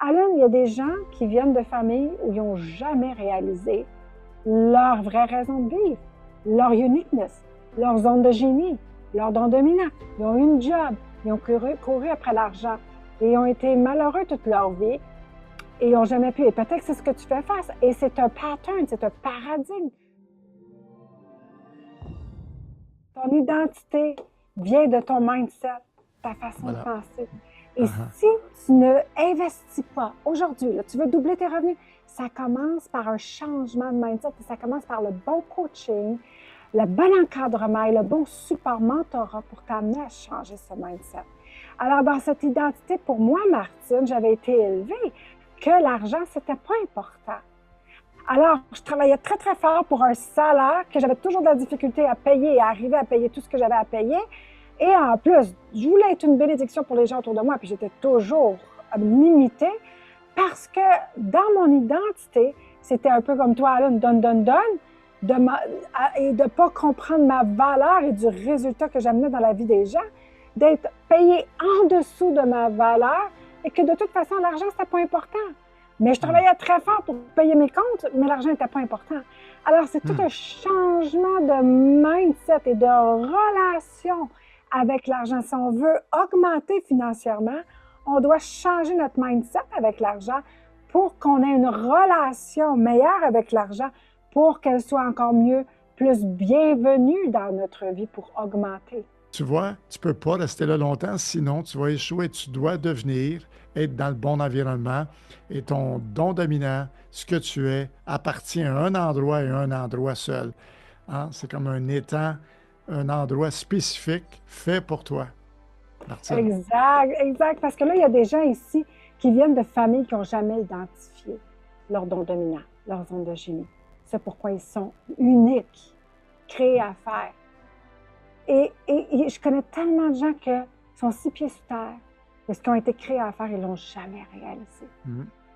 Alors, il y a des gens qui viennent de familles où ils n'ont jamais réalisé leur vraie raison de vivre, leur uniqueness, leur zone de génie, leur don dominant. Ils ont eu une job, ils ont couru après l'argent et ils ont été malheureux toute leur vie et ils n'ont jamais pu. Et peut-être que c'est ce que tu fais face. Et c'est un pattern, c'est un paradigme. Ton identité vient de ton mindset, ta façon de penser. Et si tu ne investis pas aujourd'hui, tu veux doubler tes revenus, ça commence par un changement de mindset et ça commence par le bon coaching, le bon encadrement et le bon support mentorat pour t'amener à changer ce mindset. Alors, dans cette identité, pour moi, Martine, j'avais été élevée que l'argent, c'était pas important. Alors, je travaillais très, très fort pour un salaire que j'avais toujours de la difficulté à payer et à arriver à payer tout ce que j'avais à payer. Et en plus, je voulais être une bénédiction pour les gens autour de moi, puis j'étais toujours limitée parce que dans mon identité, c'était un peu comme toi, Alan, donne, et de ne pas comprendre ma valeur et du résultat que j'amenais dans la vie des gens, d'être payée en dessous de ma valeur et que de toute façon, l'argent, c'était pas important. Mais je travaillais très fort pour payer mes comptes, mais l'argent n'était pas important. Alors, c'est tout un changement de mindset et de relation avec l'argent. Si on veut augmenter financièrement, on doit changer notre mindset avec l'argent pour qu'on ait une relation meilleure avec l'argent, pour qu'elle soit encore mieux, plus bienvenue dans notre vie pour augmenter. Tu vois, tu ne peux pas rester là longtemps, sinon tu vas échouer. Tu dois devenir, être dans le bon environnement et ton don dominant, ce que tu es, appartient à un endroit et un endroit seul. Hein? C'est comme un étang, un endroit spécifique fait pour toi. Martine. Exact. Parce que là, il y a des gens ici qui viennent de familles qui n'ont jamais identifié leur don dominant, leur zone de génie. C'est pourquoi ils sont uniques, créés à faire. Et je connais tellement de gens qui sont 6 pieds sous terre, mais ce qu'ils ont été créés à faire, ils ne l'ont jamais réalisé.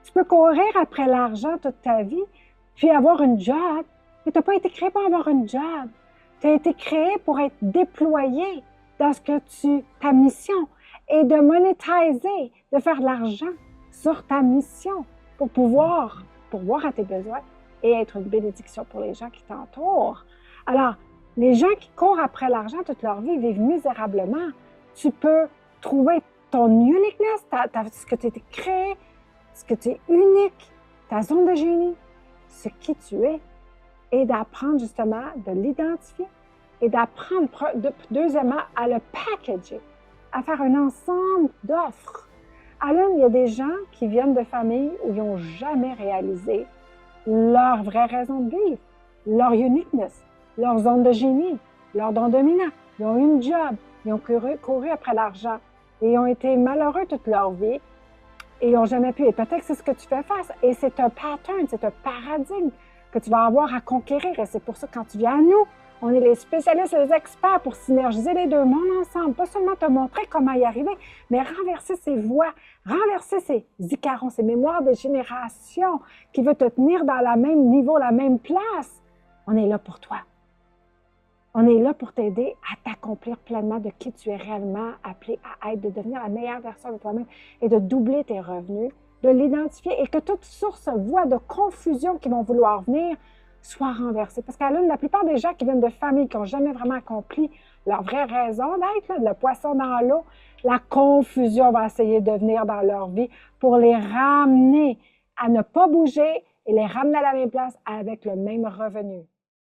Tu peux courir après l'argent toute ta vie, puis avoir une job, mais tu n'as pas été créé pour avoir une job. Tu as été créé pour être déployé dans ta mission et de monétiser, de faire de l'argent sur ta mission pour pouvoir pourvoir à tes besoins et être une bénédiction pour les gens qui t'entourent. Alors, les gens qui courent après l'argent toute leur vie vivent misérablement. Tu peux trouver ton uniqueness, ce que tu as été créé, ce que tu es unique, ta zone de génie, ce qui tu es, et d'apprendre justement de l'identifier et d'apprendre, deuxièmement, à le packager, à faire un ensemble d'offres. Alors, il y a des gens qui viennent de familles où ils n'ont jamais réalisé leur vraie raison de vivre, leur uniqueness, leur zone de génie, leur don dominant. Ils ont eu une job, ils ont couru après l'argent et ils ont été malheureux toute leur vie et ils n'ont jamais pu. Et peut-être que c'est ce que tu fais face. Et c'est un pattern, c'est un paradigme que tu vas avoir à conquérir. Et c'est pour ça que quand tu viens à nous, on est les spécialistes, les experts pour synergiser les deux mondes ensemble. Pas seulement te montrer comment y arriver, mais renverser ces voies, renverser ces icarons, ces mémoires des générations qui veulent te tenir dans le même niveau, la même place. On est là pour toi. On est là pour t'aider à t'accomplir pleinement de qui tu es réellement appelé à être, de devenir la meilleure version de toi-même et de doubler tes revenus, de l'identifier et que toute source, voie de confusion qui vont vouloir venir soit renversée. Parce qu'à la plupart des gens qui viennent de familles qui n'ont jamais vraiment accompli leur vraie raison d'être, le poisson dans l'eau, la confusion va essayer de venir dans leur vie pour les ramener à ne pas bouger et les ramener à la même place avec le même revenu.